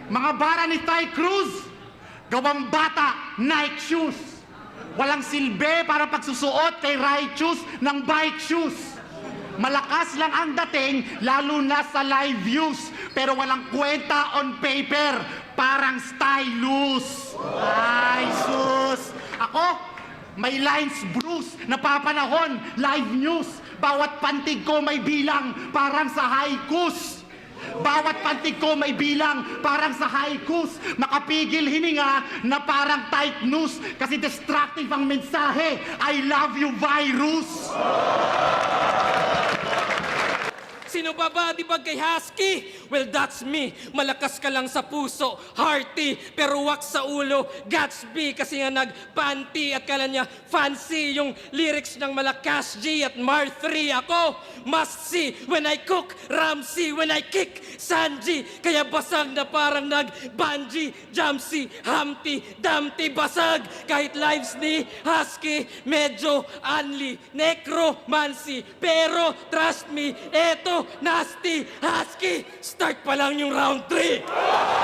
Mga bara ni Ty Cruz, gawang bata, Nike shoes. Walang silbi para pagsusuot kay righteous ng bike shoes. Malakas lang ang dating, lalo na sa live views. Pero walang kwenta on paper, parang stylus. Ay, sus! Ako, may lines Bruce, napapanahon, live news. Bawat pantig ko may bilang, parang sa haikus. Bawat pantig ko may bilang, parang sa haikus. Makapigil hininga na parang tight news. Kasi destructive ang mensahe. I love you, virus! Sino ba ba, di ba kay Husky? Well, that's me. Malakas ka lang sa puso, hearty, pero wak sa ulo, Gatsby. Kasi nga nag-panty at kala niya fancy yung lyrics ng Malakas G at Mar 3. Ako, must see when I cook, Ramsey when I kick, Sanji. Kaya basag na parang nag-bungee, Jamsey, Humpty, Dumpty, basag. Kahit lives ni Husky, medyo unli, necromancy. Pero trust me, eto, nasty, Husky, start pa lang yung round 3.